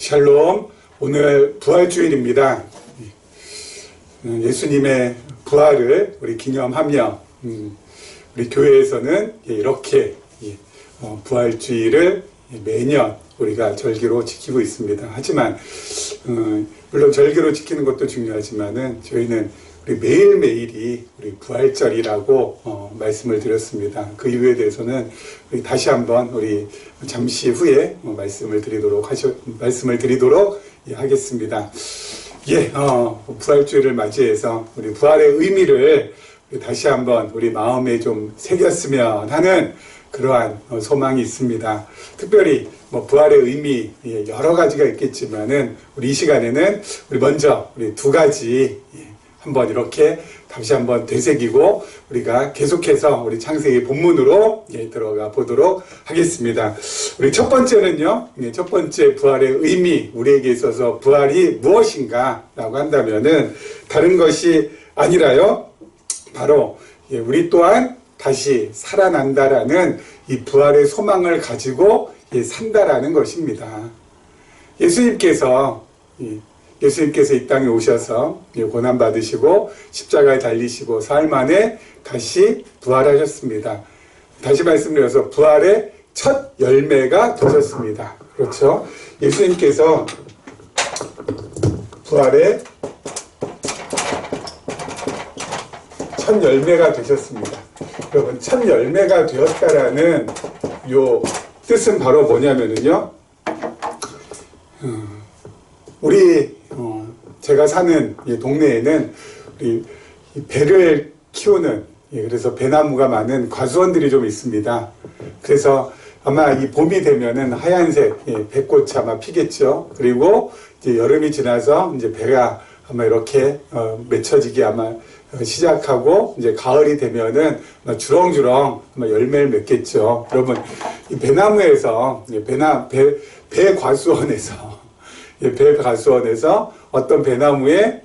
샬롬. 오늘 부활주일입니다. 예수님의 부활을 우리 기념하며 우리 교회에서는 이렇게 부활주일을 매년 우리가 절기로 지키고 있습니다. 하지만 물론 절기로 지키는 것도 중요하지만은 저희는 우리 매일매일이 우리 부활절이라고 말씀을 드렸습니다. 그 이유에 대해서는 우리 다시 한번 우리 잠시 후에 말씀을 드리도록 하겠습니다. 부활주일을 맞이해서 우리 부활의 의미를 다시 한번 우리 마음에 좀 새겼으면 하는 그러한 소망이 있습니다. 특별히 부활의 의미 여러 가지가 있겠지만은 우리 이 시간에는 먼저 우리 두 가지 한번 이렇게 다시 한번 되새기고 우리가 계속해서 우리 창세기 본문으로 들어가 보도록 하겠습니다. 우리 첫 번째는요, 첫 번째 부활의 의미, 우리에게 있어서 부활이 무엇인가 라고 한다면은 다른 것이 아니라요, 바로 우리 또한 다시 살아난다라는 이 부활의 소망을 가지고 산다라는 것입니다. 예수님께서 이 땅에 오셔서 고난받으시고 십자가에 달리시고 사흘 만에 다시 부활하셨습니다. 다시 말씀드려서 부활의 첫 열매가 되셨습니다. 그렇죠? 예수님께서 부활의 첫 열매가 되셨습니다. 여러분, 첫 열매가 되었다라는 요 뜻은 바로 뭐냐면요, 제가 사는 동네에는 우리 배를 키우는, 그래서 배나무가 많은 과수원들이 좀 있습니다. 그래서 아마 이 봄이 되면은 하얀색 배꽃이 아마 피겠죠. 그리고 이제 여름이 지나서 이제 배가 아마 이렇게 맺혀지기 아마 시작하고 이제 가을이 되면은 주렁주렁 아마 열매를 맺겠죠. 여러분, 이 배나무에서 배과수원에서 어떤 배나무에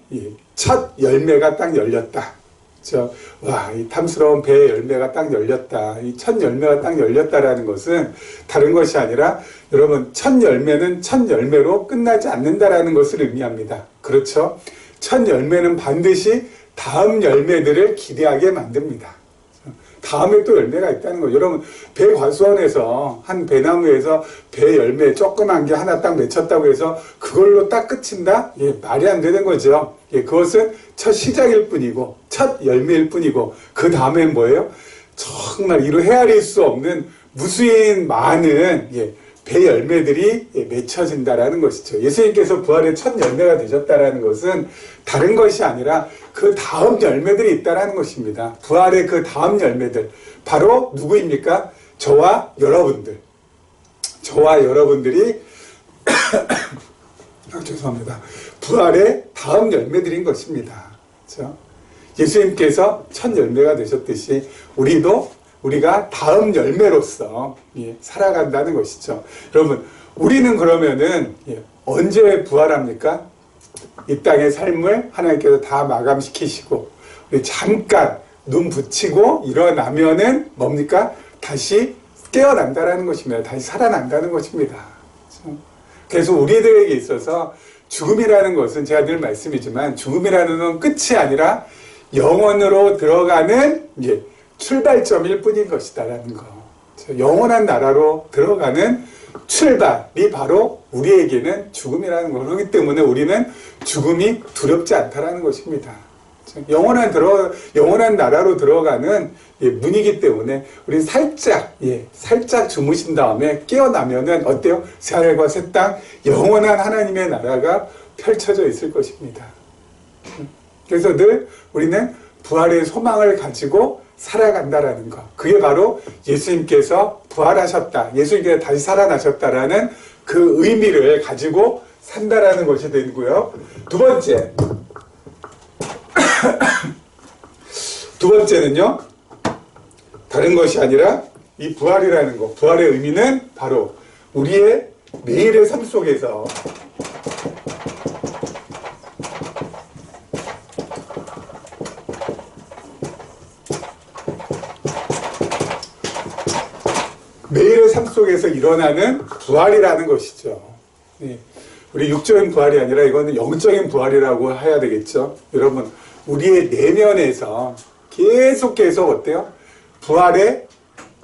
첫 열매가 딱 열렸다. 그렇죠? 와, 이 탐스러운 배의 열매가 딱 열렸다. 이 첫 열매가 딱 열렸다라는 것은 다른 것이 아니라 여러분, 첫 열매는 첫 열매로 끝나지 않는다라는 것을 의미합니다. 그렇죠? 첫 열매는 반드시 다음 열매들을 기대하게 만듭니다. 다음에 또 열매가 있다는 거죠. 여러분, 배과수원에서 한 배나무에서 배 열매 조그만 게 하나 딱 맺혔다고 해서 그걸로 딱 끝인다? 말이 안 되는 거죠. 그것은 첫 시작일 뿐이고 첫 열매일 뿐이고 그 다음엔 뭐예요? 정말 이루 헤아릴 수 없는 무수히 많은 배 열매들이 맺혀진다라는 것이죠. 예수님께서 부활의 첫 열매가 되셨다라는 것은 다른 것이 아니라 그 다음 열매들이 있다라는 것입니다. 부활의 그 다음 열매들, 바로 누구입니까? 저와 여러분들이 죄송합니다. 부활의 다음 열매들인 것입니다. 그렇죠? 예수님께서 첫 열매가 되셨듯이 우리가 다음 열매로서 살아간다는 것이죠. 여러분, 우리는 그러면은 언제 부활합니까? 이 땅의 삶을 하나님께서 다 마감시키시고 우리 잠깐 눈 붙이고 일어나면은 뭡니까? 다시 깨어난다라는 것입니다. 다시 살아난다는 것입니다. 그래서 우리들에게 있어서 죽음이라는 것은 제가 늘 말씀이지만 죽음이라는 건 끝이 아니라 영원으로 들어가는 출발점일 뿐인 것이다라는 거. 영원한 나라로 들어가는 출발이 바로 우리에게는 죽음이라는 거. 그렇기 때문에 우리는 죽음이 두렵지 않다라는 것입니다. 영원한 나라로 들어가는 문이기 때문에 우리 살짝 주무신 다음에 깨어나면은 어때요? 새하늘과 새 땅, 영원한 하나님의 나라가 펼쳐져 있을 것입니다. 그래서 늘 우리는 부활의 소망을 가지고 살아간다라는 것. 그게 바로 예수님께서 부활하셨다, 예수님께서 다시 살아나셨다라는 그 의미를 가지고 산다라는 것이 되고요. 두 번째는요, 다른 것이 아니라 이 부활이라는 것, 부활의 의미는 바로 우리의 매일의 삶 속에서 매일의 삶 속에서 일어나는 부활이라는 것이죠. 우리 육적인 부활이 아니라 이거는 영적인 부활이라고 해야 되겠죠. 여러분, 우리의 내면에서 계속 어때요? 부활의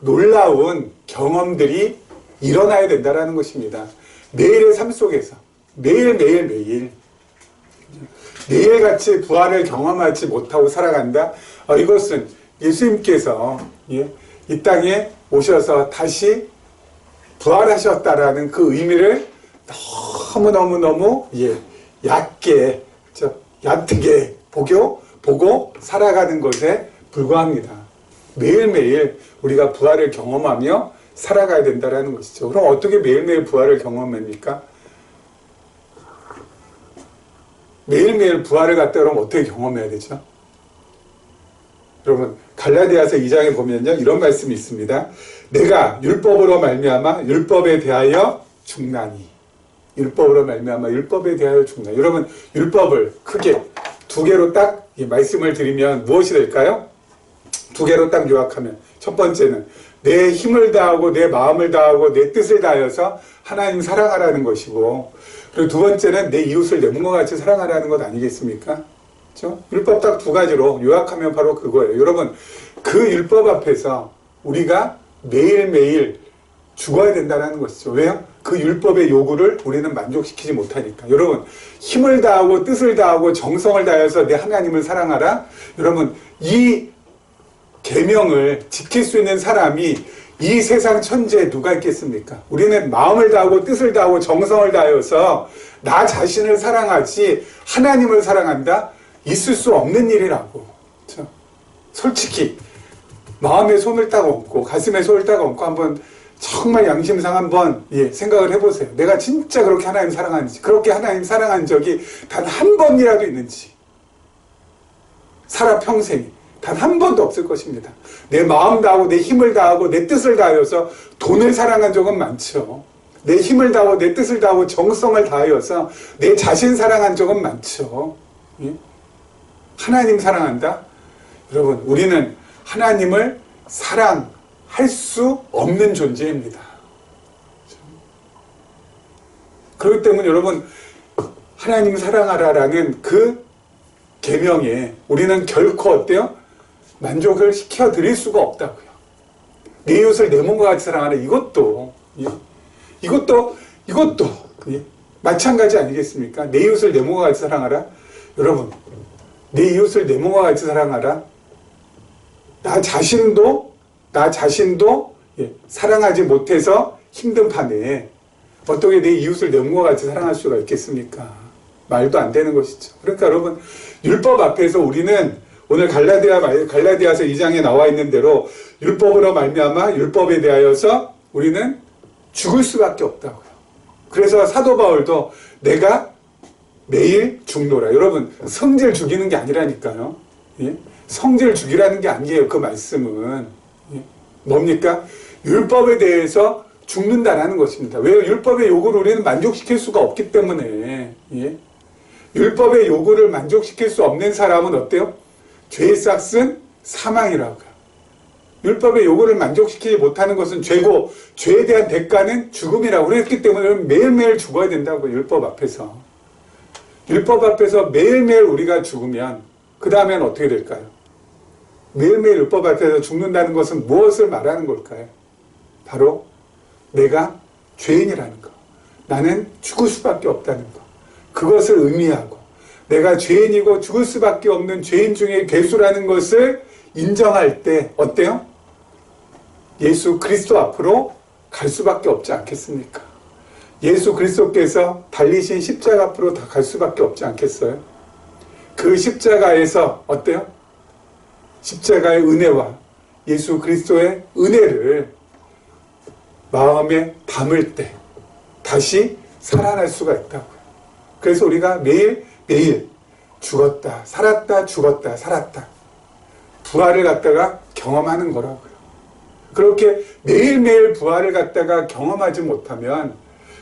놀라운 경험들이 일어나야 된다는 것입니다. 매일의 삶 속에서 매일같이 부활을 경험하지 못하고 살아간다. 이것은 예수님께서 이 땅에 오셔서 다시 부활하셨다라는 그 의미를 너무 얕게 보고 살아가는 것에 불과합니다. 매일매일 우리가 부활을 경험하며 살아가야 된다는 것이죠. 그럼 어떻게 매일매일 부활을 경험합니까? 매일매일 부활을 갖다 그러면 어떻게 경험해야 되죠? 여러분, 갈라디아서 2장에 보면요, 이런 말씀이 있습니다. 내가 율법으로 말미암아 율법에 대하여 죽나니. 율법으로 말미암아 율법에 대하여 죽나니. 여러분, 율법을 크게 두 개로 딱 말씀을 드리면 무엇이 될까요? 두 개로 딱 요약하면, 첫 번째는 내 힘을 다하고 내 마음을 다하고 내 뜻을 다하여서 하나님 사랑하라는 것이고, 그리고 두 번째는 내 이웃을 내 몸과 같이 사랑하라는 것 아니겠습니까? 그렇죠? 율법 딱 두 가지로 요약하면 바로 그거예요. 여러분, 그 율법 앞에서 우리가 매일매일 죽어야 된다는 것이죠. 왜요? 그 율법의 요구를 우리는 만족시키지 못하니까. 여러분, 힘을 다하고 뜻을 다하고 정성을 다해서 내 하나님을 사랑하라. 여러분, 이 계명을 지킬 수 있는 사람이 이 세상 천지에 누가 있겠습니까? 우리는 마음을 다하고 뜻을 다하고 정성을 다해서 나 자신을 사랑하지 하나님을 사랑한다? 있을 수 없는 일이라고. 그렇죠? 솔직히 마음에 손을 딱 얹고 가슴에 손을 딱 얹고 한번 정말 양심상 한번 생각을 해보세요. 내가 진짜 그렇게 하나님 사랑하는지, 그렇게 하나님 사랑한 적이 단 한 번이라도 있는지. 살아 평생이 단 한 번도 없을 것입니다. 내 마음 다하고 내 힘을 다하고 내 뜻을 다하여서 돈을 사랑한 적은 많죠. 내 힘을 다하고 내 뜻을 다하고 정성을 다하여서 내 자신 사랑한 적은 많죠. 하나님 사랑한다? 여러분, 우리는 하나님을 사랑할 수 없는 존재입니다. 그렇기 때문에 여러분, 하나님 사랑하라라는 그 계명에 우리는 결코 어때요? 만족을 시켜드릴 수가 없다고요. 내 이웃을 내 몸과 같이 사랑하라. 이것도 마찬가지 아니겠습니까? 내 이웃을 내 몸과 같이 사랑하라. 여러분, 내 이웃을 내 몸과 같이 사랑하라. 나 자신도 사랑하지 못해서 힘든 판에 어떻게 내 이웃을 내 몸과 같이 사랑할 수가 있겠습니까? 말도 안 되는 것이죠. 그러니까 여러분, 율법 앞에서 우리는 오늘 갈라디아서 2장에 나와 있는 대로 율법으로 말미암아 율법에 대하여서 우리는 죽을 수밖에 없다고요. 그래서 사도 바울도 내가 매일 죽노라. 여러분, 성질 죽이는 게 아니라니까요. 성질 죽이라는 게 아니에요. 그 말씀은. 뭡니까? 율법에 대해서 죽는다라는 것입니다. 왜요? 율법의 요구를 우리는 만족시킬 수가 없기 때문에. 율법의 요구를 만족시킬 수 없는 사람은 어때요? 죄의 싹은 사망이라고요. 율법의 요구를 만족시키지 못하는 것은 죄고, 죄에 대한 대가는 죽음이라고. 그랬기 때문에 매일매일 죽어야 된다고요. 율법 앞에서. 율법 앞에서 매일매일 우리가 죽으면 그 다음엔 어떻게 될까요? 매일매일 율법 앞에서 죽는다는 것은 무엇을 말하는 걸까요? 바로 내가 죄인이라는 것. 나는 죽을 수밖에 없다는 것. 그것을 의미하고 내가 죄인이고 죽을 수밖에 없는 죄인 중에 괴수라는 것을 인정할 때 어때요? 예수 그리스도 앞으로 갈 수밖에 없지 않겠습니까? 예수 그리스도께서 달리신 십자가 앞으로 다 갈 수밖에 없지 않겠어요? 그 십자가에서 어때요? 십자가의 은혜와 예수 그리스도의 은혜를 마음에 담을 때 다시 살아날 수가 있다고요. 그래서 우리가 매일매일 죽었다, 살았다, 죽었다, 살았다. 부활을 갖다가 경험하는 거라고요. 그렇게 매일매일 부활을 갖다가 경험하지 못하면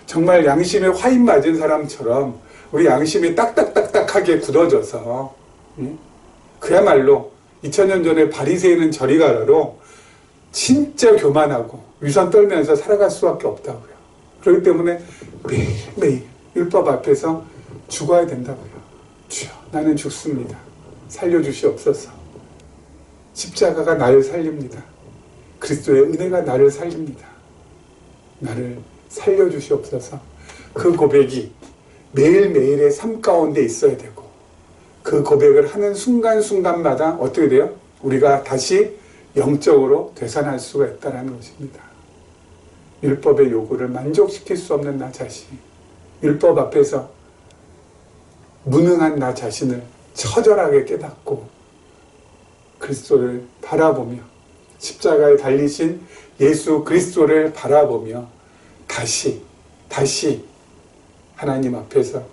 정말 양심에 화인 맞은 사람처럼 우리 양심이 딱딱딱딱하게 굳어져서 그야말로 2000년 전에 바리새인은 저리 가라로 진짜 교만하고 위선 떨면서 살아갈 수밖에 없다고요. 그렇기 때문에 매일매일 율법 앞에서 죽어야 된다고요. 주여, 나는 죽습니다. 살려주시옵소서. 십자가가 나를 살립니다. 그리스도의 은혜가 나를 살립니다. 나를 살려주시옵소서. 그 고백이 매일매일의 삶 가운데 있어야 되고, 그 고백을 하는 순간순간마다 어떻게 돼요? 우리가 다시 영적으로 되살아날 수가 있다는 것입니다. 율법의 요구를 만족시킬 수 없는 나 자신, 율법 앞에서 무능한 나 자신을 처절하게 깨닫고 그리스도를 바라보며 십자가에 달리신 예수 그리스도를 바라보며 다시 하나님 앞에서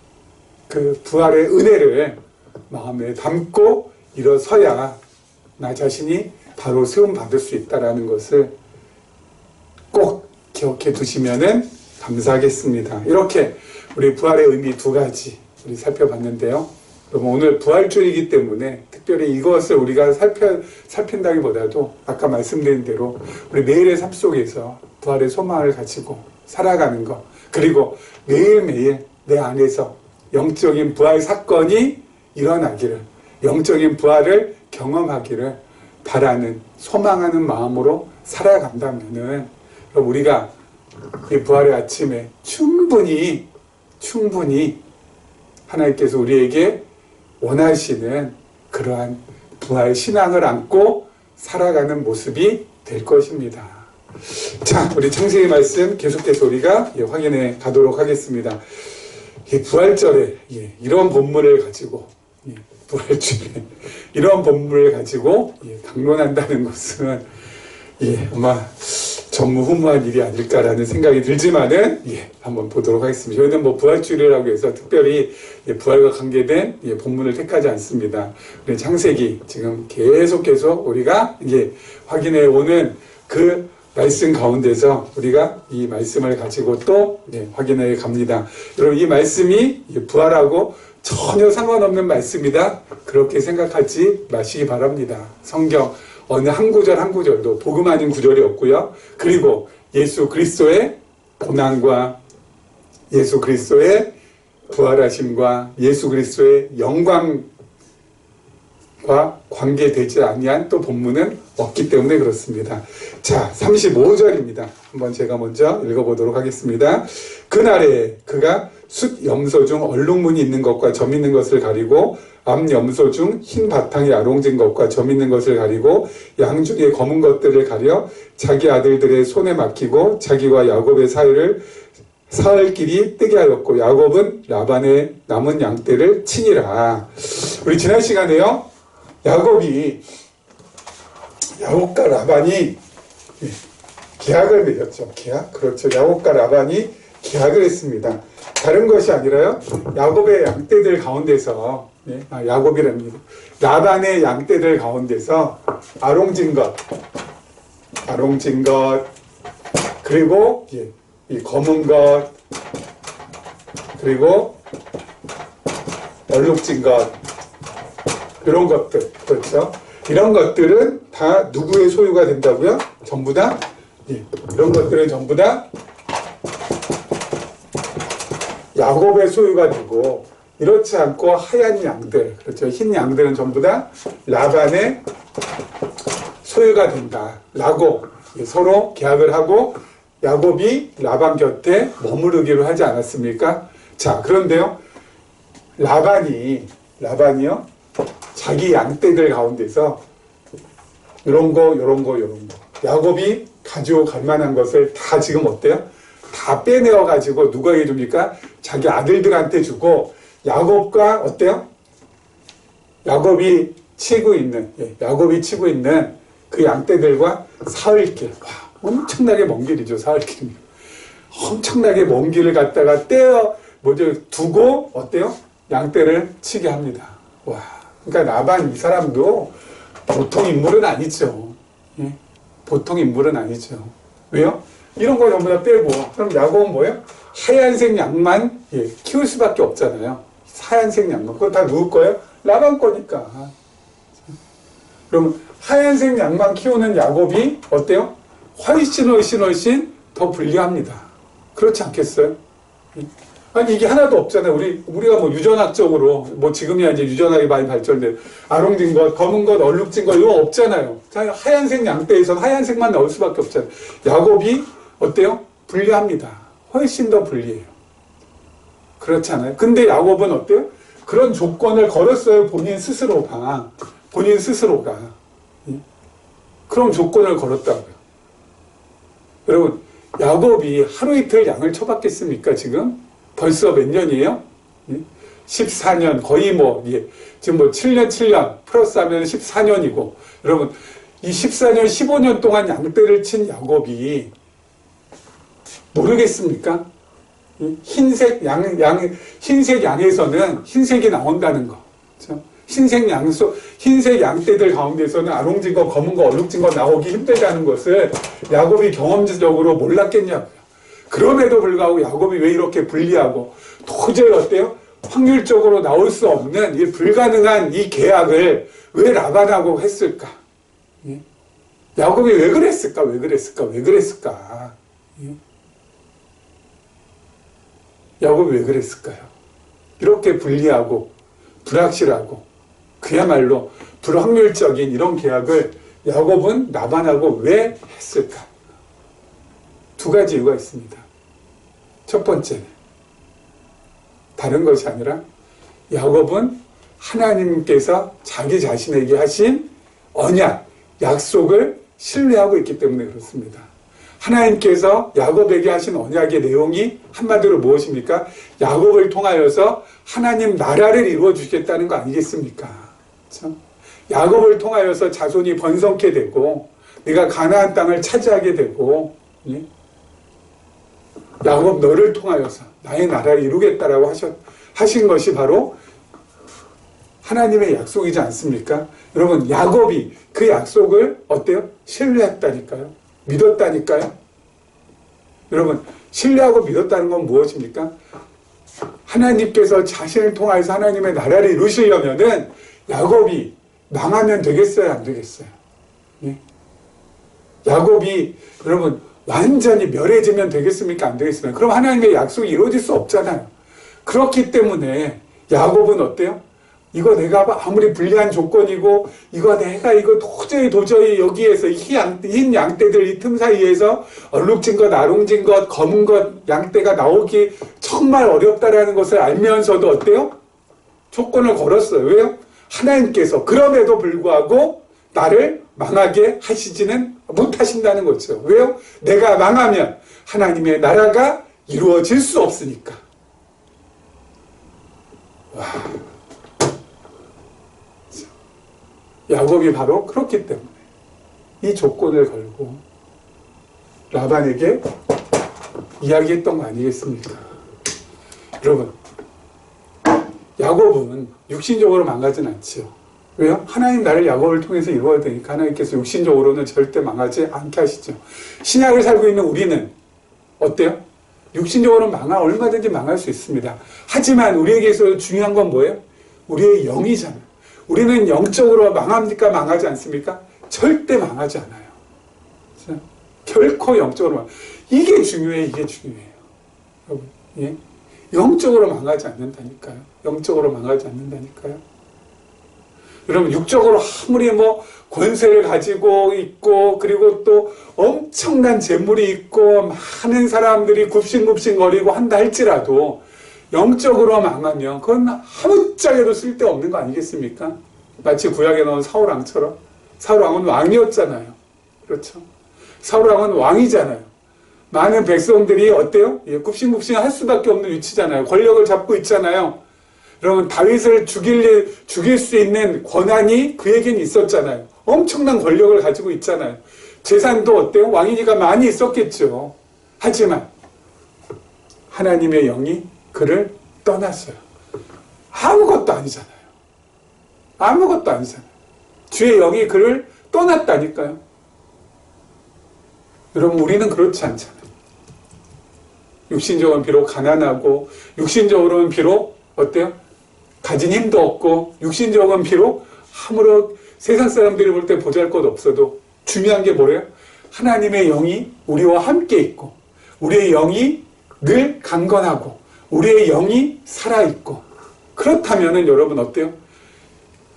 그 부활의 은혜를 마음에 담고 일어서야 나 자신이 바로 세움 받을 수 있다는 것을 꼭 기억해 두시면 감사하겠습니다. 이렇게 우리 부활의 의미 두 가지 우리 살펴봤는데요. 그럼 오늘 부활주의이기 때문에 특별히 이것을 우리가 살핀다기보다도 아까 말씀드린 대로 우리 매일의 삶 속에서 부활의 소망을 가지고 살아가는 것, 그리고 매일매일 내 안에서 영적인 부활 사건이 일어나기를, 영적인 부활을 경험하기를 바라는, 소망하는 마음으로 살아간다면은 우리가 이 부활의 아침에 충분히 하나님께서 우리에게 원하시는 그러한 부활 신앙을 안고 살아가는 모습이 될 것입니다. 자, 우리 창세기 말씀 계속해서 우리가 확인해 가도록 하겠습니다. 부활절에 이런 본문을 가지고 부활주일에 이런 본문을 가지고 강론한다는 것은 아마 전무후무한 일이 아닐까라는 생각이 들지만은 한번 보도록 하겠습니다. 저희는 뭐 부활주일이라고 해서 특별히 부활과 관계된 본문을 택하지 않습니다. 우리 창세기 지금 계속 우리가 확인해 오는 그 말씀 가운데서 우리가 이 말씀을 가지고 또 확인해 갑니다. 여러분, 이 말씀이 부활하고 전혀 상관없는 말씀이다, 그렇게 생각하지 마시기 바랍니다. 성경 어느 한 구절 한 구절도 복음 아닌 구절이 없고요. 그리고 예수 그리스도의 고난과 예수 그리스도의 부활하심과 예수 그리스도의 영광과 관계되지 아니한 또 본문은 없기 때문에 그렇습니다. 자, 35절입니다. 한번 제가 먼저 읽어보도록 하겠습니다. 그날에 그가 숫 염소 중 얼룩무늬 있는 것과 점 있는 것을 가리고 암 염소 중 흰 바탕에 아롱진 것과 점 있는 것을 가리고 양 중에 검은 것들을 가려 자기 아들들의 손에 맡기고 자기와 야곱의 사이를 사흘길이 뜨게 하였고 야곱은 라반의 남은 양떼를 치니라. 우리 지난 시간에요, 야곱과 라반이 계약을 맺었죠. 계약? 그렇죠. 야곱과 라반이 계약을 했습니다. 다른 것이 아니라요, 야곱의 양떼들 가운데서, 야곱이랍니다. 라반의 양떼들 가운데서 아롱진 것, 그리고 이 검은 것, 그리고 얼룩진 것, 이런 것들, 그렇죠? 이런 것들은 다 누구의 소유가 된다고요? 전부 다? 이런 것들은 전부 다 야곱의 소유가 되고, 이렇지 않고 하얀 양들, 그렇죠? 흰 양들은 전부 다 라반의 소유가 된다라고 서로 계약을 하고 야곱이 라반 곁에 머무르기로 하지 않았습니까? 자, 그런데요, 라반이요, 자기 양떼들 가운데서 이런 거 야곱이 가지고 갈 만한 것을 다 지금 어때요? 다 빼내어 가지고 누구에게 줍니까? 자기 아들들한테 주고, 야곱과 어때요? 야곱이 치고 있는 그 양떼들과 사흘길, 엄청나게 먼 길이죠. 사흘길, 엄청나게 먼 길을 갖다가 두고 어때요? 양떼를 치게 합니다. 와, 그러니까 라반 이 사람도 보통 인물은 아니죠. 보통 인물은 아니죠. 왜요? 이런 거 전부 다 빼고, 그럼 야곱은 뭐예요? 하얀색 양만 키울 수밖에 없잖아요. 하얀색 양만. 그거 다 누구 거예요? 라반 거니까. 그럼 하얀색 양만 키우는 야곱이 어때요? 훨씬 더 불리합니다. 그렇지 않겠어요? 아니 이게 하나도 없잖아요. 우리가 뭐 유전학적으로 뭐 지금이야 이제 유전학이 많이 발전돼 아롱진 것, 검은 것, 얼룩진 것 이거 없잖아요. 하얀색 양떼에선 하얀색만 나올 수밖에 없잖아요. 야곱이 어때요? 불리합니다. 훨씬 더 불리해요. 그렇지 않아요? 근데 야곱은 어때요? 그런 조건을 걸었어요. 본인 스스로가. 예? 그런 조건을 걸었다고요. 여러분, 야곱이 하루 이틀 양을 쳐봤겠습니까, 지금? 벌써 몇 년이에요? 14년, 거의 뭐, 지금 뭐 7년, 플러스 하면 14년이고, 여러분, 이 14년, 15년 동안 양떼를 친 야곱이, 모르겠습니까? 흰색 양에서는 흰색이 나온다는 거. 그렇죠? 흰색 양떼들 가운데서는 아롱진 거, 검은 거, 얼룩진 거 나오기 힘들다는 것을 야곱이 경험적으로 몰랐겠냐고요. 그럼에도 불구하고 야곱이 왜 이렇게 불리하고 도저히 어때요? 확률적으로 나올 수 없는 이 불가능한 이 계약을 왜 라반하고 했을까? 예? 야곱이 왜 그랬을까? 예? 야곱이 왜 그랬을까요? 이렇게 불리하고 불확실하고 그야말로 불확률적인 이런 계약을 야곱은 라반하고 왜 했을까? 두 가지 이유가 있습니다. 첫 번째는 다른 것이 아니라 야곱은 하나님께서 자기 자신에게 하신 언약, 약속을 신뢰하고 있기 때문에 그렇습니다. 하나님께서 야곱에게 하신 언약의 내용이 한마디로 무엇입니까? 야곱을 통하여서 하나님 나라를 이루어 주시겠다는 거 아니겠습니까? 그렇죠? 야곱을 통하여서 자손이 번성케 되고 네가 가나안 땅을 차지하게 되고 예? 야곱 너를 통하여서 나의 나라를 이루겠다라고 하신 것이 바로 하나님의 약속이지 않습니까? 여러분 야곱이 그 약속을 어때요? 신뢰했다니까요. 믿었다니까요. 여러분 신뢰하고 믿었다는 건 무엇입니까? 하나님께서 자신을 통해서 하나님의 나라를 이루시려면은 야곱이 망하면 되겠어요? 안 되겠어요? 예? 야곱이 여러분 완전히 멸해지면 되겠습니까? 안 되겠습니까? 그럼 하나님의 약속이 이루어질 수 없잖아요. 그렇기 때문에 야곱은 어때요? 이거 내가 아무리 불리한 조건이고 이거 도저히 여기에서 흰 양떼들 이 틈 사이에서 얼룩진 것, 아롱진 것, 검은 것 양떼가 나오기 정말 어렵다라는 것을 알면서도 어때요? 조건을 걸었어요. 왜요? 하나님께서 그럼에도 불구하고 나를 망하게 하시지는 못하신다는 거죠. 왜요? 내가 망하면 하나님의 나라가 이루어질 수 없으니까. 와. 야곱이 바로 그렇기 때문에 이 조건을 걸고 라반에게 이야기했던 거 아니겠습니까? 여러분, 야곱은 육신적으로 망하진 않지요. 왜요? 하나님 나를 야곱을 통해서 이루어야 되니까 하나님께서 육신적으로는 절대 망하지 않게 하시죠. 신약을 살고 있는 우리는 어때요? 육신적으로 얼마든지 망할 수 있습니다. 하지만 우리에게서 중요한 건 뭐예요? 우리의 영이잖아요. 우리는 영적으로 망합니까? 망하지 않습니까? 절대 망하지 않아요. 결코 영적으로 이게 중요해요. 여러분, 예? 영적으로 망하지 않는다니까요. 여러분, 육적으로 아무리 권세를 가지고 있고, 그리고 또 엄청난 재물이 있고, 많은 사람들이 굽신굽신거리고 한다 할지라도, 영적으로 망하면, 그건 아무짝에도 쓸데없는 거 아니겠습니까? 마치 구약에 나온 사울왕처럼. 사울왕은 왕이었잖아요. 그렇죠? 사울왕은 왕이잖아요. 많은 백성들이 어때요? 굽신굽신 할 수밖에 없는 위치잖아요. 권력을 잡고 있잖아요. 여러분 다윗을 죽일 수 있는 권한이 그에겐 있었잖아요. 엄청난 권력을 가지고 있잖아요. 재산도 어때요? 왕이니까 많이 있었겠죠. 하지만 하나님의 영이 그를 떠났어요. 아무것도 아니잖아요. 주의 영이 그를 떠났다니까요. 여러분 우리는 그렇지 않잖아요. 육신적으로는 비록 가난하고 육신적으로는 비록 어때요? 가진 힘도 없고 육신적으로는 비록 아무런 세상 사람들이 볼 때 보잘것 없어도 중요한 게 뭐래요? 하나님의 영이 우리와 함께 있고 우리의 영이 늘 강건하고 우리의 영이 살아있고, 그렇다면은 여러분 어때요?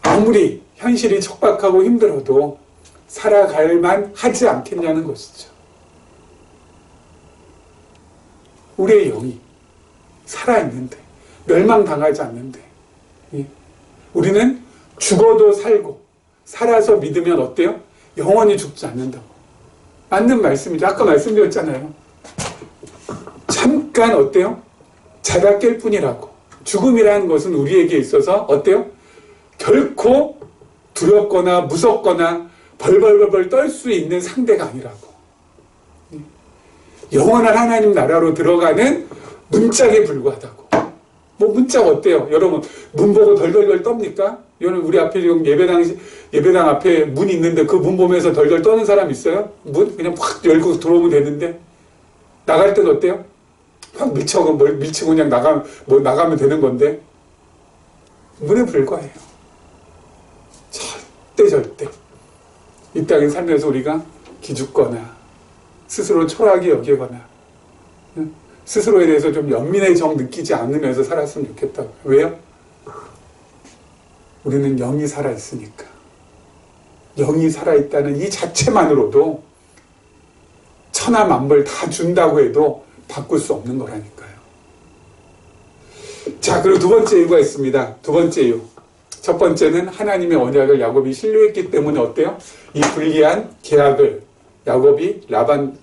아무리 현실이 척박하고 힘들어도 살아갈만 하지 않겠냐는 것이죠. 우리의 영이 살아있는데, 멸망당하지 않는데, 우리는 죽어도 살고, 살아서 믿으면 어때요? 영원히 죽지 않는다고. 맞는 말씀이죠. 아까 말씀드렸잖아요. 잠깐 어때요? 자다 깰 뿐이라고. 죽음이라는 것은 우리에게 있어서 어때요? 결코 두렵거나 무섭거나 벌벌벌벌 떨 수 있는 상대가 아니라고. 영원한 하나님 나라로 들어가는 문짝에 불과하다고. 뭐 문짝 어때요? 여러분 문 보고 덜덜덜 떱니까? 여러분 우리 앞에 지금 예배당 앞에 문 있는데 그 문 보면서 덜덜 떠는 사람 있어요? 문 그냥 확 열고 들어오면 되는데 나갈 땐 어때요? 확 밀치고 그냥 나가면 되는 건데 문에 불과해요. 절대 이 땅에 살면서 우리가 기죽거나 스스로 초라하게 여기거나 스스로에 대해서 좀 연민의 정 느끼지 않으면서 살았으면 좋겠다고요. 왜요? 우리는 영이 살아있으니까. 영이 살아있다는 이 자체만으로도 천하만벌 다 준다고 해도 바꿀 수 없는 거라니까요. 자, 그리고 두 번째 이유가 있습니다. 두 번째 이유. 첫 번째는 하나님의 언약을 야곱이 신뢰했기 때문에 어때요? 이 불리한 계약을 야곱이 라반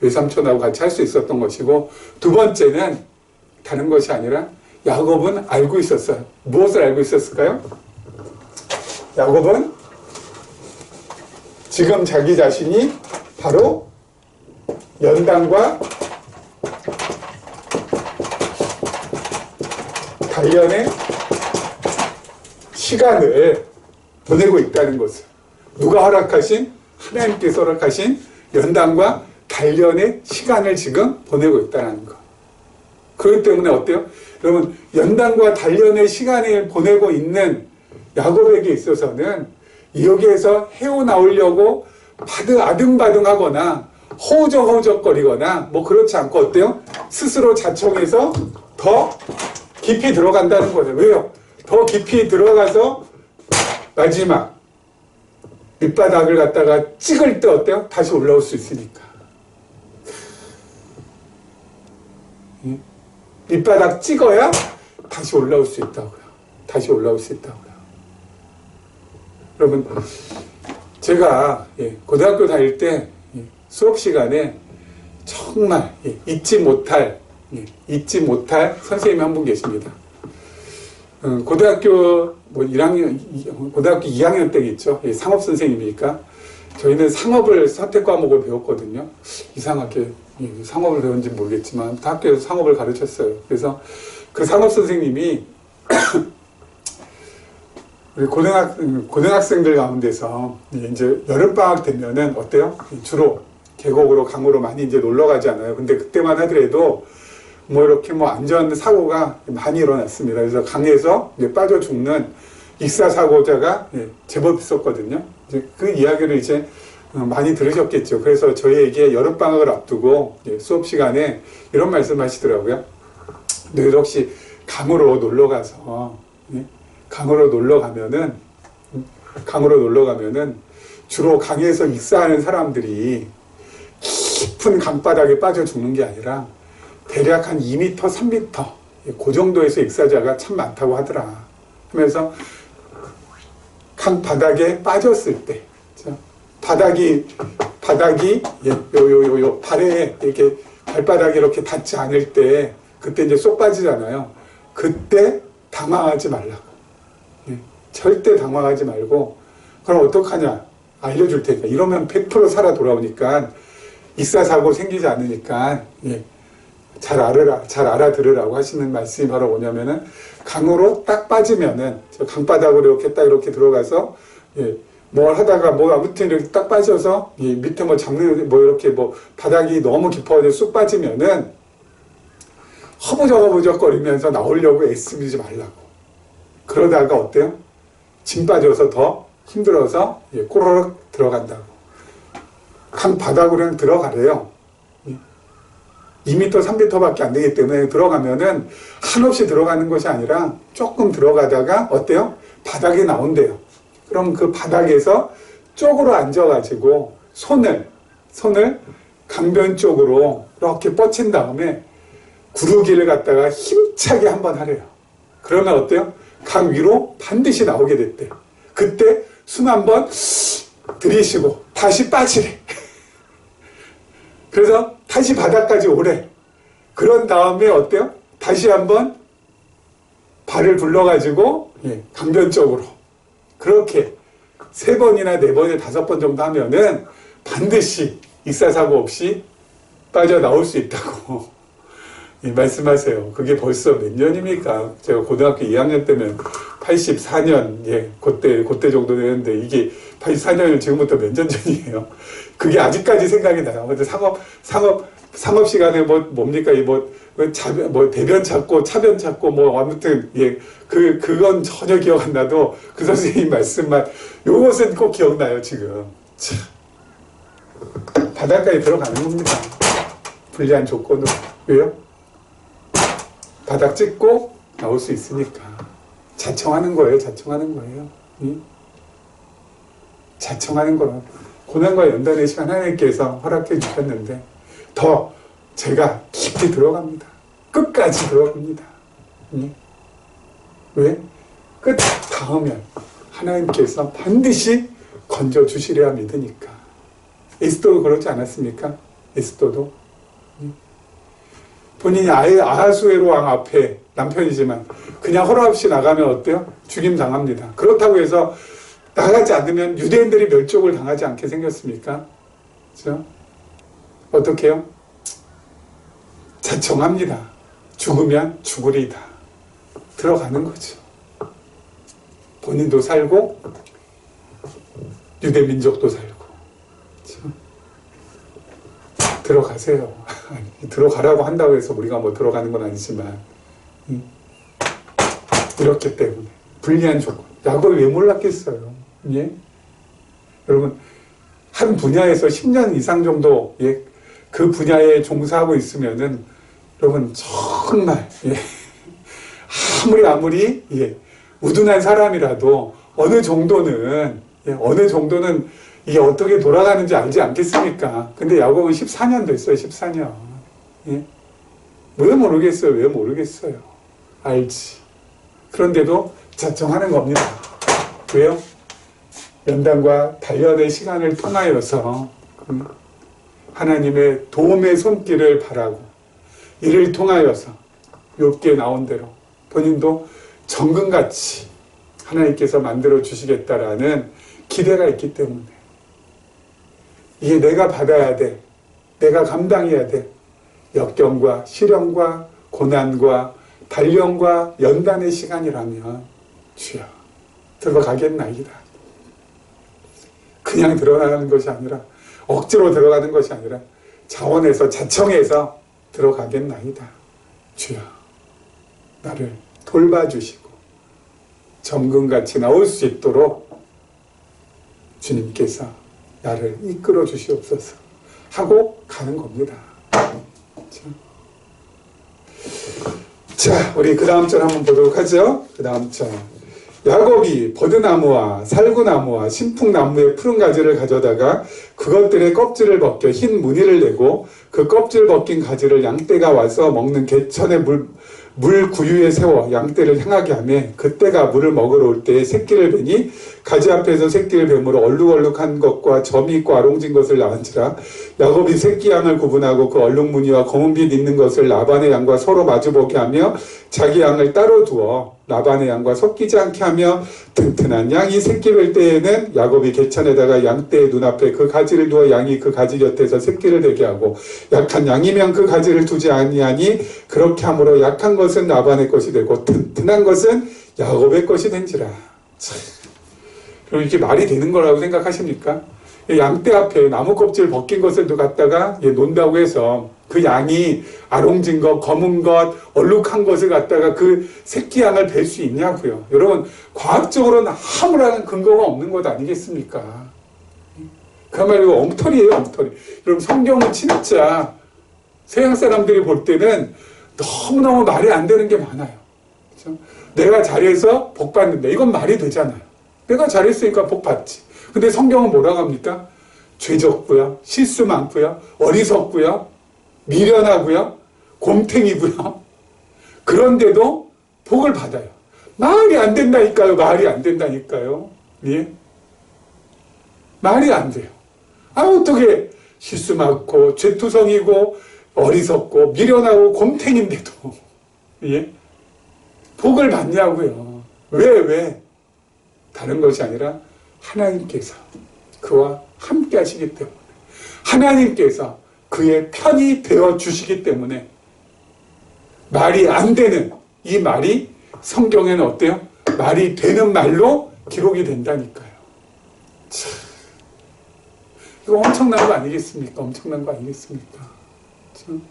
외삼촌하고 같이 할 수 있었던 것이고, 두 번째는 다른 것이 아니라 야곱은 알고 있었어요. 무엇을 알고 있었을까요? 야곱은 지금 자기 자신이 바로 연단과 단련의 시간을 보내고 있다는 것을, 누가 허락하신? 하나님께서 허락하신 연단과 단련의 시간을 지금 보내고 있다는 것. 그렇기 때문에 어때요? 여러분 연단과 단련의 시간을 보내고 있는 야곱에게 있어서는 여기에서 헤어나오려고 아등바등하거나 허우적허우적거리거나 뭐 그렇지 않고 어때요? 스스로 자청해서 더 깊이 들어간다는 거죠. 왜요? 더 깊이 들어가서 마지막 밑바닥을 갖다가 찍을 때 어때요? 다시 올라올 수 있으니까. 밑바닥 찍어야 다시 올라올 수 있다고요. 다시 올라올 수 있다고요. 여러분, 제가 고등학교 다닐 때 수업 시간에 정말 잊지 못할 선생님이 한 분 계십니다. 고등학교 고등학교 2학년 때겠죠. 상업 선생님이니까 저희는 상업을 선택 과목을 배웠거든요. 이상하게 상업을 배운지 모르겠지만 학교에서 상업을 가르쳤어요. 그래서 그 상업 선생님이 우리 고등학생들 가운데서 이제 여름방학 되면은 어때요? 주로 계곡으로 강으로 많이 이제 놀러 가잖아요. 근데 그때만 하더라도 뭐 이렇게 안전 사고가 많이 일어났습니다. 그래서 강에서 이제 빠져 죽는 익사 사고자가 제법 있었거든요. 이제 그 이야기를 이제 많이 들으셨겠죠. 그래서 저희에게 여름방학을 앞두고 수업 시간에 이런 말씀 하시더라고요. 너희들 혹시 강으로 놀러 가서 강으로 놀러 가면은 주로 강에서 익사하는 사람들이 깊은 강바닥에 빠져 죽는 게 아니라 대략 한 2m, 3m 그 정도에서 익사자가 참 많다고 하더라 하면서 강 바닥에 빠졌을 때 바닥이 발에 이렇게 발바닥에 이렇게 닿지 않을 때 그때 이제 쏙 빠지잖아요. 그때 당황하지 말라고. 절대 당황하지 말고 그럼 어떡하냐 알려줄 테니까. 이러면 100% 살아 돌아오니까 익사사고 생기지 않으니까 잘 알아들으라고 하시는 말씀이 바로 뭐냐면은 강으로 딱 빠지면은 강바닥으로 이렇게 들어가서 뭘 하다가 아무튼 이렇게 딱 빠져서 밑에 잡는 이렇게 바닥이 너무 깊어서 쑥 빠지면은 허부적허부적거리면서 나오려고 애쓰지 말라고. 그러다가 어때요? 짐 빠져서 더 힘들어서 꼬르륵 들어간다고. 강 바닥으로 그냥 들어가래요. 2m, 3m밖에 안 되기 때문에 들어가면은 한없이 들어가는 것이 아니라 조금 들어가다가 어때요? 바닥에 나온대요. 그럼 그 바닥에서 쪽으로 앉아가지고 손을 강변 쪽으로 이렇게 뻗친 다음에 구르기를 갖다가 힘차게 한번 하래요. 그러면 어때요? 강 위로 반드시 나오게 됐대요. 그때 숨 한번 들이쉬고 다시 빠지래. 그래서 다시 바닥까지 오래. 그런 다음에 어때요? 다시 한번 발을 불러가지고 강변 쪽으로 그렇게 3번이나 4번에 5번 정도 하면은 반드시 익사사고 없이 빠져나올 수 있다고 말씀하세요. 그게 벌써 몇 년입니까? 제가 고등학교 2학년 때면 84년, 그때 정도 되는데 이게 84년은 지금부터 몇 년 전이에요. 그게 아직까지 생각이 나요. 근데 상업 시간에 뭡니까? 대변 찾고, 차변 찾고, 아무튼, 그건 전혀 기억 안 나도 그 선생님 말씀만, 요것은 꼭 기억나요, 지금. 참. 바닷가에 들어가는 겁니다. 불리한 조건으로. 왜요? 바닥 찍고 나올 수 있으니까. 자청하는 거예요. 응? 자청하는 거예요. 고난과 연단의 시간 하나님께서 허락해 주셨는데 더 제가 깊이 들어갑니다. 끝까지 들어갑니다. 응? 왜? 끝 닿으면 하나님께서 반드시 건져주시리라 믿으니까. 에스더도 그렇지 않았습니까? 에스더도. 본인이 아하수에로 왕 앞에 남편이지만 그냥 허락 없이 나가면 어때요? 죽임 당합니다. 그렇다고 해서 나가지 않으면 유대인들이 멸족을 당하지 않게 생겼습니까? 그렇죠? 어떻게 해요? 자청합니다. 죽으면 죽으리다. 들어가는 거죠. 본인도 살고 유대 민족도 살고. 그렇죠? 들어가세요. 들어가라고 한다고 해서 우리가 들어가는 건 아니지만 이렇기 때문에 불리한 조건. 야곱이 왜 몰랐겠어요? 예? 여러분 한 분야에서 10년 이상 정도 그 분야에 종사하고 있으면은 여러분 정말 아무리 우둔한 사람이라도 어느 정도는 이게 어떻게 돌아가는지 알지 않겠습니까? 근데 야곱은 14년 됐어요. 14년. 왜 모르겠어요? 알지. 그런데도 자청하는 겁니다. 왜요? 연단과 단련의 시간을 통하여서 하나님의 도움의 손길을 바라고 이를 통하여서 욥기에 나온 대로 본인도 정금같이 하나님께서 만들어 주시겠다라는 기대가 있기 때문에 이게 내가 받아야 돼. 내가 감당해야 돼. 역경과 시련과 고난과 단련과 연단의 시간이라면 주여 들어가겠나이다. 그냥 들어가는 것이 아니라 억지로 들어가는 것이 아니라 자원해서 자청해서 들어가겠나이다. 주여 나를 돌봐주시고 정금같이 나올 수 있도록 주님께서 나를 이끌어 주시옵소서 하고 가는 겁니다. 자, 우리 그 다음 절 한번 보도록 하죠. 그 다음 절. 야곱이 버드나무와 살구나무와 신풍나무의 푸른 가지를 가져다가 그것들의 껍질을 벗겨 흰 무늬를 내고 그 껍질 벗긴 가지를 양떼가 와서 먹는 개천의 물 구유에 세워 양떼를 향하게 하며 그때가 물을 먹으러 올 때에 새끼를 베니 가지 앞에서 새끼를 뱀으로 얼룩얼룩한 것과 점이 있고 아롱진 것을 낳은지라. 야곱이 새끼 양을 구분하고 그 얼룩무늬와 검은빛 있는 것을 라반의 양과 서로 마주보게 하며 자기 양을 따로 두어 라반의 양과 섞이지 않게 하며 튼튼한 양이 새끼 뵐 때에는 야곱이 개천에다가 양떼의 눈앞에 그 가지를 두어 양이 그 가지 곁에서 새끼를 베게 하고 약한 양이면 그 가지를 두지 아니하니 그렇게 함으로 약한 것은 라반의 것이 되고 튼튼한 것은 야곱의 것이 된지라. 그럼 이게 말이 되는 거라고 생각하십니까? 양떼 앞에 나무 껍질 벗긴 것을 갖다가 논다고 해서 그 양이 아롱진 것, 검은 것, 얼룩한 것을 갖다가 그 새끼 양을 뵐 수 있냐고요. 여러분 과학적으로는 아무런 근거가 없는 것 아니겠습니까? 그야말로 엉터리예요, 엉터리. 여러분 성경은 진짜 서양 사람들이 볼 때는 너무너무 말이 안 되는 게 많아요. 그렇죠? 내가 잘해서 복 받는다. 이건 말이 되잖아요. 내가 잘했으니까 복 받지. 근데 성경은 뭐라고 합니까? 죄 적고요, 실수 많고요, 어리석고요, 미련하고요, 곰탱이고요. 그런데도 복을 받아요. 말이 안 된다니까요. 말이 안 된다니까요. 예? 말이 안 돼요. 어떻게 실수 많고 죄투성이고 어리석고 미련하고 곰탱인데도 예? 복을 받냐고요. 왜? 다른 것이 아니라 하나님께서 그와 함께 하시기 때문에, 하나님께서 그의 편이 되어 주시기 때문에 말이 안 되는 이 말이 성경에는 어때요? 말이 되는 말로 기록이 된다니까요. 참, 이거 엄청난 거 아니겠습니까? 엄청난 거 아니겠습니까? 참.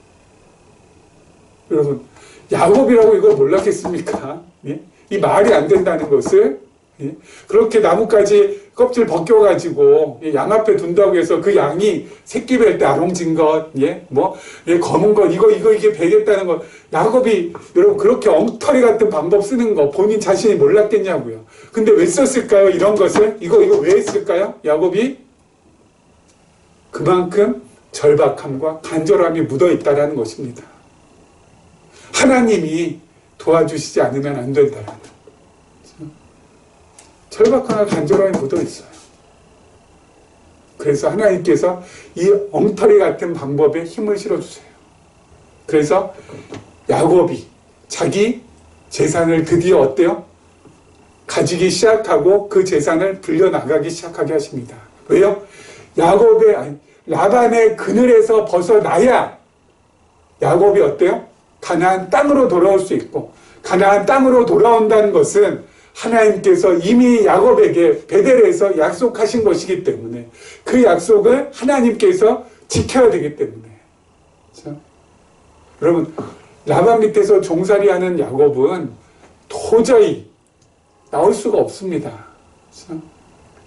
여러분, 야곱이라고 이걸 몰랐겠습니까? 예? 이 말이 안 된다는 것을 예? 그렇게 나뭇가지 껍질 벗겨가지고 양 앞에 둔다고 해서 그 양이 새끼 뵐 때 아롱진 것, 예? 검은 것, 이게 배겠다는 것. 야곱이 여러분 그렇게 엉터리 같은 방법 쓰는 거 본인 자신이 몰랐겠냐고요. 근데 왜 썼을까요? 이런 것을 이거 왜 했을까요? 야곱이 그만큼 절박함과 간절함이 묻어 있다라는 것입니다. 하나님이 도와주시지 않으면 안 된다라는 절박함과 간절함이 묻어 있어요. 그래서 하나님께서 이 엉터리 같은 방법에 힘을 실어주세요. 그래서 야곱이 자기 재산을 드디어 어때요? 가지기 시작하고 그 재산을 불려나가기 시작하게 하십니다. 왜요? 라반의 그늘에서 벗어나야 야곱이 어때요? 가나안 땅으로 돌아올 수 있고, 가나안 땅으로 돌아온다는 것은 하나님께서 이미 야곱에게 베델에서 약속하신 것이기 때문에 그 약속을 하나님께서 지켜야 되기 때문에. 그렇죠? 여러분, 라반 밑에서 종살이하는 야곱은 도저히 나올 수가 없습니다. 그렇죠?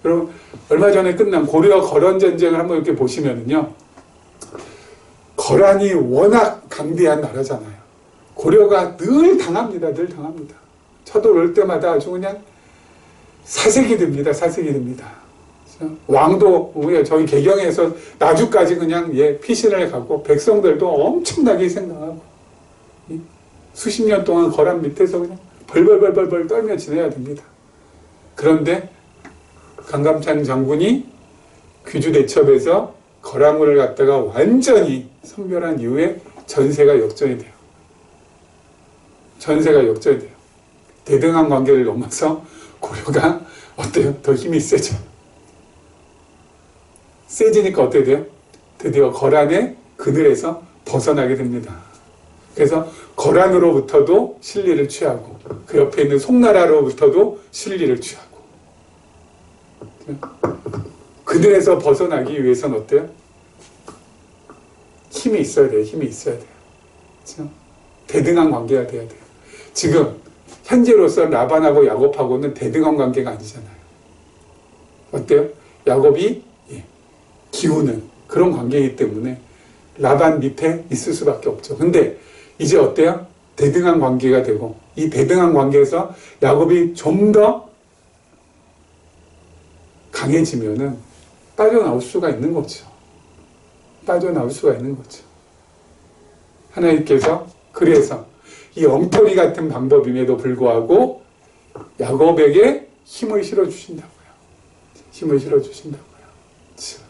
여러분, 얼마 전에 끝난 고려 거란 전쟁을 한번 이렇게 보시면은요, 거란이 워낙 강대한 나라잖아요. 고려가 늘 당합니다. 늘 당합니다. 쳐들어올 때마다 아주 그냥 사색이 됩니다. 사색이 됩니다. 왕도 저희 개경에서 나주까지 그냥 피신을 가고 백성들도 엄청나게 생각하고 수십 년 동안 거란 밑에서 그냥 벌벌벌벌 떨며 지내야 됩니다. 그런데 강감찬 장군이 귀주대첩에서 거란군을 갖다가 완전히 섬멸한 이후에 전세가 역전이 돼요. 전세가 역전이 돼요. 대등한 관계를 넘어서 고려가 어때요? 더 힘이 세죠. 세지니까 어떻게 돼요? 드디어 거란의 그늘에서 벗어나게 됩니다. 그래서 거란으로부터도 실리를 취하고 그 옆에 있는 송나라로부터도 실리를 취하고 그늘에서 벗어나기 위해서는 어때요? 힘이 있어야 돼요. 힘이 있어야 돼요. 그렇죠? 대등한 관계가 돼야 돼요. 지금 현재로서 라반하고 야곱하고는 대등한 관계가 아니잖아요. 어때요? 야곱이 기우는 그런 관계이기 때문에 라반 밑에 있을 수밖에 없죠. 근데 이제 어때요? 대등한 관계가 되고 이 대등한 관계에서 야곱이 좀 더 강해지면은 빠져나올 수가 있는 거죠. 빠져나올 수가 있는 거죠. 하나님께서 그래서 이 엉터리 같은 방법임에도 불구하고 야곱에게 힘을 실어주신다고요. 힘을 실어주신다고요. 참.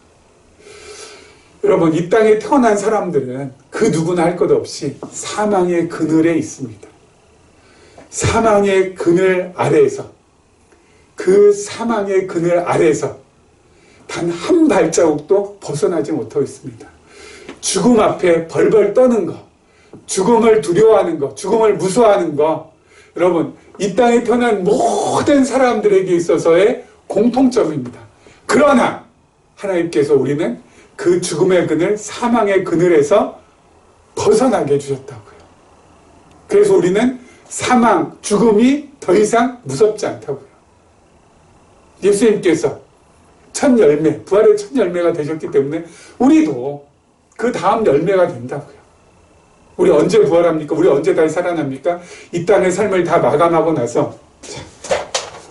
여러분, 이 땅에 태어난 사람들은 그 누구나 할 것 없이 사망의 그늘에 있습니다. 사망의 그늘 아래에서, 그 사망의 그늘 아래에서 단 한 발자국도 벗어나지 못하고 있습니다. 죽음 앞에 벌벌 떠는 거, 죽음을 두려워하는 거, 죽음을 무서워하는 거, 여러분, 이 땅에 태어난 모든 사람들에게 있어서의 공통점입니다. 그러나 하나님께서 우리는 그 죽음의 그늘, 사망의 그늘에서 벗어나게 해주셨다고요. 그래서 우리는 사망, 죽음이 더 이상 무섭지 않다고요. 예수님께서 첫 열매, 부활의 첫 열매가 되셨기 때문에 우리도 그 다음 열매가 된다고요. 우리 언제 부활합니까? 우리 언제 다시 살아납니까? 이 땅의 삶을 다 마감하고 나서. 자,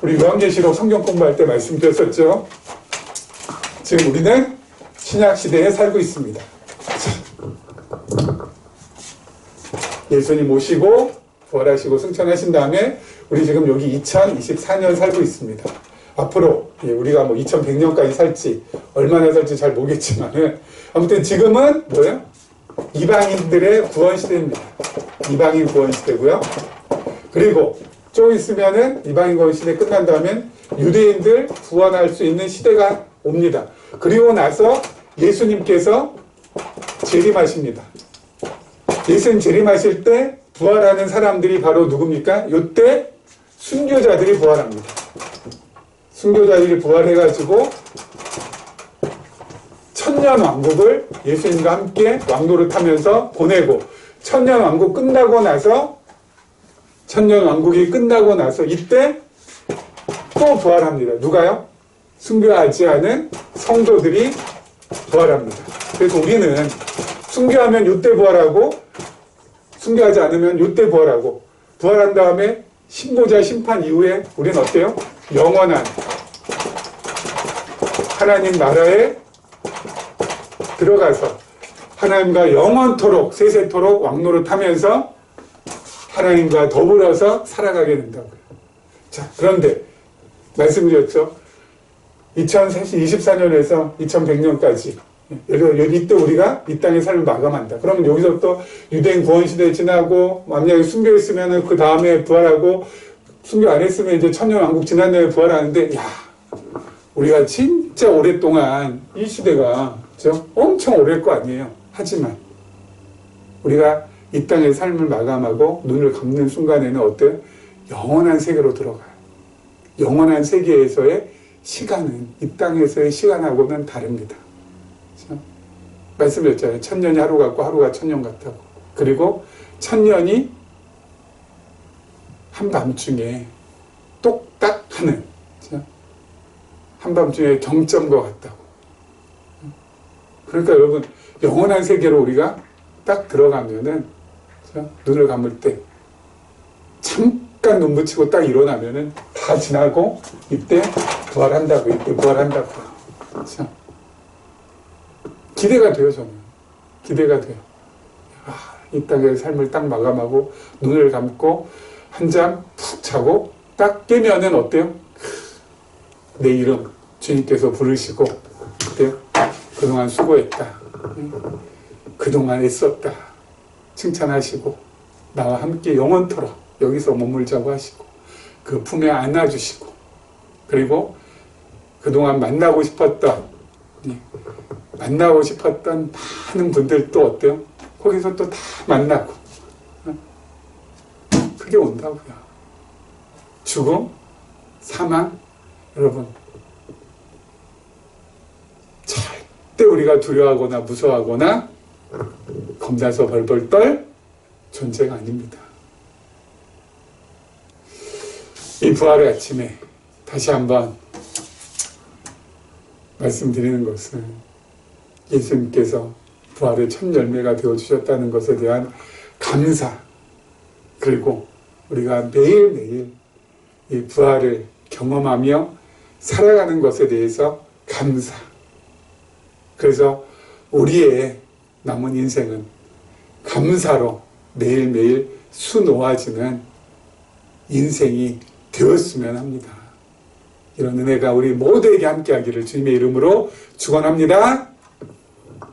우리 요한계시록 성경 공부할 때 말씀드렸었죠. 지금 우리는 신약시대에 살고 있습니다. 자, 예수님 오시고 부활하시고 승천하신 다음에 우리 지금 여기 2024년 살고 있습니다. 앞으로 우리가 뭐 2100년까지 살지 얼마나 살지 잘 모르겠지만 아무튼 지금은 뭐예요? 이방인들의 구원 시대입니다. 이방인 구원 시대고요. 그리고 좀 있으면은 이방인 구원 시대 끝난 다음엔 유대인들 구원할 수 있는 시대가 옵니다. 그리고 나서 예수님께서 재림하십니다. 예수님 재림하실 때 부활하는 사람들이 바로 누굽니까? 이때 순교자들이 부활합니다. 순교자들이 부활해가지고 천년왕국을 예수님과 함께 왕노릇하면서 보내고 천년왕국 끝나고 나서 천년왕국이 끝나고 나서 이때 또 부활합니다. 누가요? 순교하지 않은 성도들이 부활합니다. 그래서 우리는 순교하면 이때 부활하고 순교하지 않으면 이때 부활하고 부활한 다음에 신보자 심판 이후에 우리는 어때요? 영원한 하나님 나라에 들어가서 하나님과 영원토록 세세토록 왕노릇하면서 하나님과 더불어서 살아가게 된다고요. 자, 그런데 말씀드렸죠. 2024년에서 2100년까지 이때 우리가 이 땅의 삶을 마감한다. 그러면 여기서 또 유대인 구원시대 지나고 만약에 순교했으면 그 다음에 부활하고 순교 안 했으면 이제 천년왕국 지난 다음에 부활하는데 야, 우리가 진짜 오랫동안 이 시대가 그렇죠? 엄청 오래일 거 아니에요. 하지만 우리가 이 땅의 삶을 마감하고 눈을 감는 순간에는 어때요? 영원한 세계로 들어가요. 영원한 세계에서의 시간은 이 땅에서의 시간하고는 다릅니다. 그렇죠? 말씀드렸잖아요. 천년이 하루 같고 하루가 천년 같다고. 그리고 천년이 한밤중에 똑딱 하는 그렇죠? 한밤중에 경점과 같다고. 그러니까 여러분 영원한 세계로 우리가 딱 들어가면은 그렇죠? 눈을 감을 때 잠깐 눈 붙이고 딱 일어나면은 다 지나고 이때 부활한다고 이때 부활한다고. 그렇죠? 기대가 돼요. 저는 기대가 돼요. 이 땅의 삶을 딱 마감하고 눈을 감고 한잠 푹 자고 딱 깨면은 어때요? 내 이름 주님께서 부르시고 어때요? 그동안 수고했다. 그동안 애썼다. 칭찬하시고 나와 함께 영원토록 여기서 머물자고 하시고 그 품에 안아주시고 그리고 그동안 만나고 싶었던 많은 분들도 어때요? 거기서 또 다 만나고 그게 온다고요. 죽음, 사망, 여러분 절대 우리가 두려워하거나 무서워하거나 겁나서 벌벌 떨 존재가 아닙니다. 이 부활의 아침에 다시 한번 말씀드리는 것은 예수님께서 부활의 첫 열매가 되어주셨다는 것에 대한 감사, 그리고 우리가 매일매일 이 부활을 경험하며 살아가는 것에 대해서 감사. 그래서 우리의 남은 인생은 감사로 매일매일 수놓아지는 인생이 되었으면 합니다. 이런 은혜가 우리 모두에게 함께하기를 주님의 이름으로 축원합니다.